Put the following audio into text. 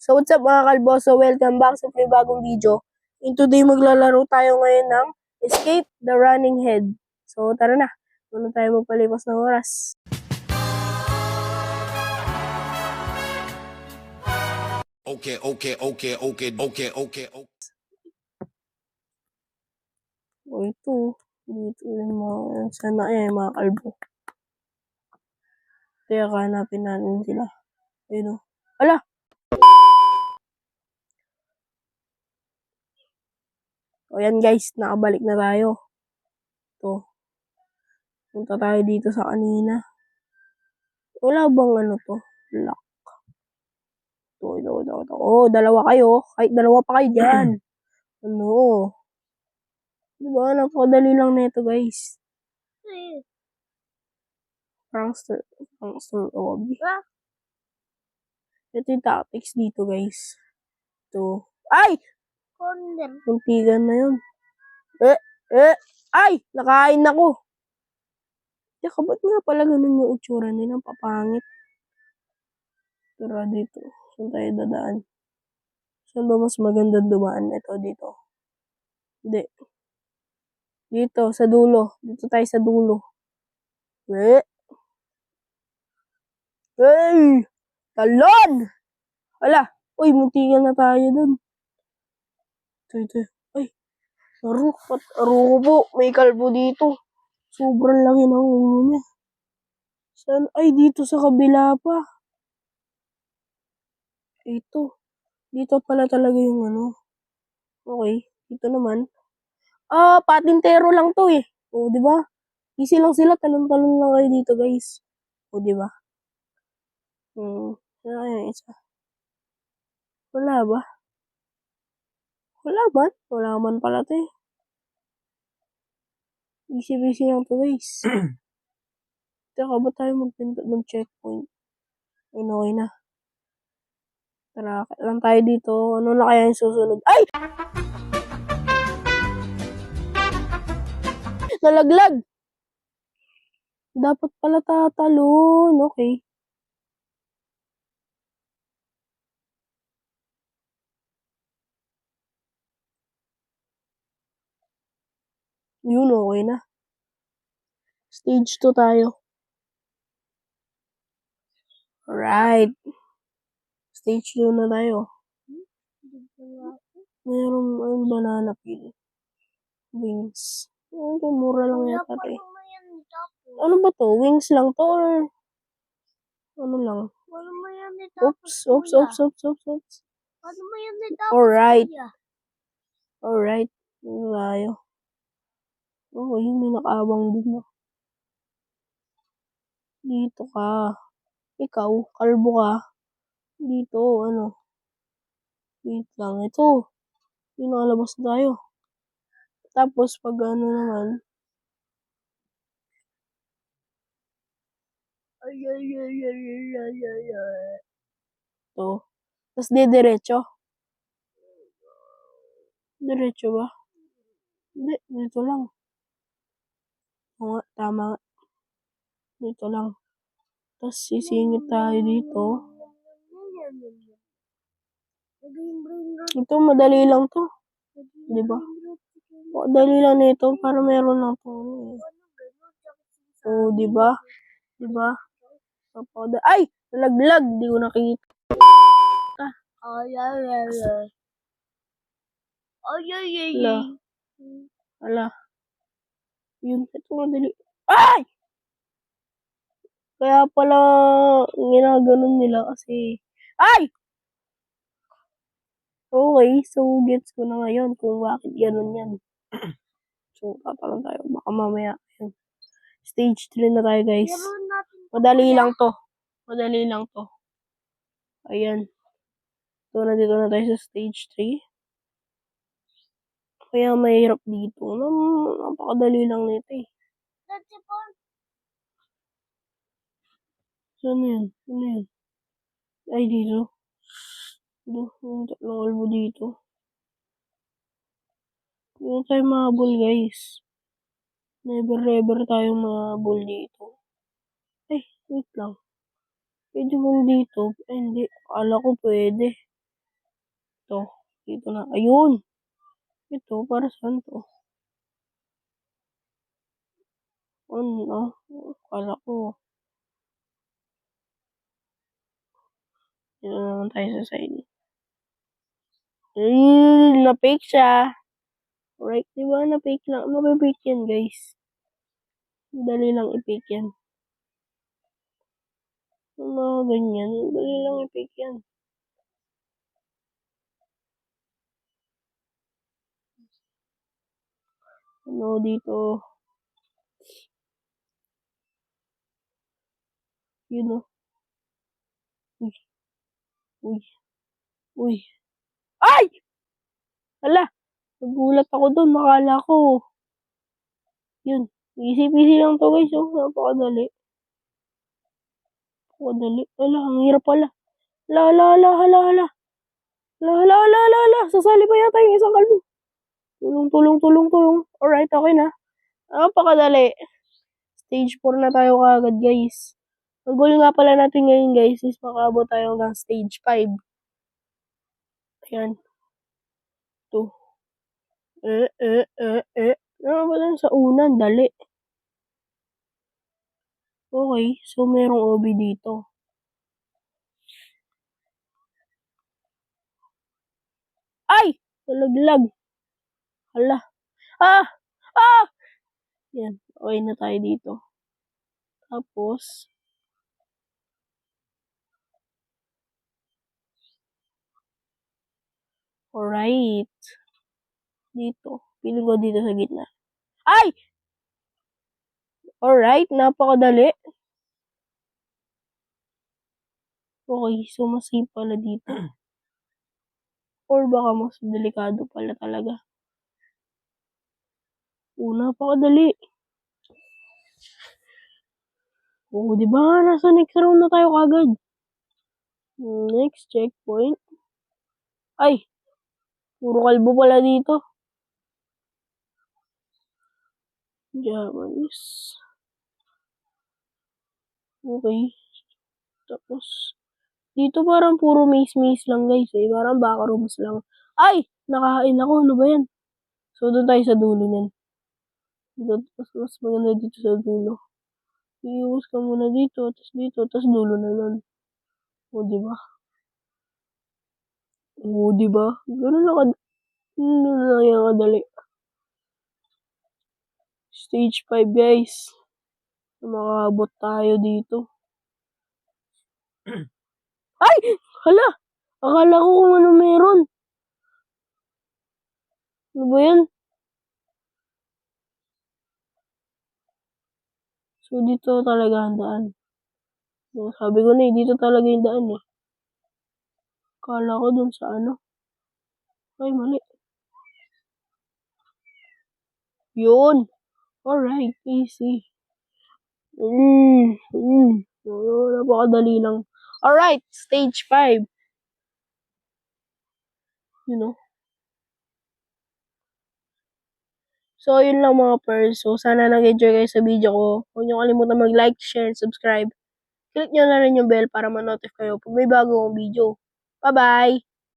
So what's up mga kalbo? So welcome back sa bagong video. In today maglalaro tayo ngayon ng Escape the Running Head. So tara na, muna tayo magpalipas ng oras. Okay. O ito, dito yung mga, sana mga kalbo. Kaya hanapin natin sila. Ayun o. Ala! O yan guys, nakabalik na tayo. Ito. Punta tayo dito sa kanina. Wala bang ano to? Lock. Ito. Oh, dalawa kayo. Kahit dalawa pa kayo dyan. Ano? Diba? Napakadali lang nito guys. Prankster. Oh, ito yung tactics dito guys. Ito. Ay! Muntigan na yun. Ay! Nakain ako. Teka, ba't nga pala ganun yung itsura nila? Papangit. Tara dito. Saan tayo dadaan? Saan ba mas maganda dumaan? Ito, dito. Hindi. Dito, sa dulo. Dito tayo sa dulo. Hey! Talon! Wala. Uy, muntikan na tayo dun. Ito. Ay, aruko po. May kalbo dito. Sobrang laki ng ulo niya. Saan? Ay, dito sa kabila pa. Ito. Dito pala talaga yung ano. Okay. Dito naman. Patintero lang to eh. O, di ba? Easy lang sila. Talon-talon lang kayo dito, guys. O, di ba? Ano yung isa? Wala ba? Wala man pala to eh. Easy lang to, guys. Teka, ba tayo magpindot ng checkpoint? Ay, okay na. Tara, lang tayo dito. Ano na kaya yung susunod? Ay! Nalaglag! Dapat pala tatalon. Okay. Yun, okay na. Stage 2 tayo. Alright. Stage 2 na tayo. Mayroong banana peel. Wings. Ito, mura lang yata eh. Ano ba to? Wings lang to or ano lang? Oops. Alright. Ano tayo? Oh, yun, may nakaabang din no. Dito ka. Ikaw, kalbo ka. Dito, ano? Wait lang. Ito. Yung nakalabas na tayo. Tapos, pag ano naman. Ito. Tapos, diretso. Diretso ba? Hindi, dito lang. Oo nga, tama. Dito lang. Tapos, sisingit tayo dito. Ito, madali lang to. Diba? Madali lang nito para meron lang to. Oh, diba? Ay! Nalaglag! Di ko nakita. Ala. Yun, ito madali. Ay! Kaya pala ginaganon nila kasi. Ay! Okay, so gets ko na ngayon kung bakit ganun yan. So, tatalon tayo. Baka mamaya. Stage 3 na tayo, guys. Madali lang to. Ayan. So, nandito na tayo sa stage 3. Kaya mahirap dito. Napakadali lang nito eh. Saan yun? Ay, dito. Yung tatlong albo dito. Hindi tayo mahabol, guys. Never tayo mahabol dito. Ay, wait lang. Pwede mo dito. Ay, hindi. Akala ko pwede. Ito. Dito na. Ayun. Ito, para saan to? Ano? Kala ko. Dito naman tayo sa side. Na-fake siya. Right, diba? Na-fake lang. Mapipake yan, guys. Dali lang i-fake yan. Mga ganyan. Dali lang i-fake yan. Ano dito? Yun o. Uy. Uy. Uy. Ay! Hala! Nagulat ako doon. Nakala ko. Yun. Easy-peasy lang to, guys. Oh, napakadali. Napakadali. Hala, ang hirap pala. Hala. Sasali pa yata yung isang kalbo. Tulong. Alright, okay na. Napakadali. Stage 4 na tayo kagad, guys. Ang goal nga pala natin ngayon, guys, is makaabot tayo hanggang stage 5. Ayan. 2. Ano ba lang sa unan? Dali. Okay, so merong OB dito. Ay! Nalaglag. Hala. Ah! Yan. Okay na tayo dito. Tapos, alright. Dito. Piling ko dito sa gitna. Ay! Alright, napakadali. Okay, so mas safe pala dito. Or baka mas delikado pala talaga. Napakadali. Diba nga, nasa next round na tayo kagad. Next checkpoint. Ay! Puro kalbo pala dito. Japanese. Okay. Tapos, dito parang puro maze lang, guys. Parang backrooms lang. Ay! Nakahain ako. Ano ba yan? So, doon tayo sa dulo niyan. Mas maganda dito sa dulo. Iiwas ka muna dito, tapos dulo na nun. Diba? Diba? Ganun lang yung kadali. Stage 5, guys. Makakabot tayo dito. Ay! Hala! Akala ko kung ano meron. Ano ba yan? So, dito talaga ang daan. Sabi ko na dito talaga yung daan eh. Akala ko dun sa ano. Ay, mali. Yun. Alright, easy. Napakadali lang. Alright, stage 5. You know. So, yun lang mga pers. So, sana nag-enjoy kayo sa video ko. Huwag niyo kalimutan mag-like, share, and subscribe. Click nyo na rin yung bell para ma-notify kayo pag may bago akong video. Bye-bye!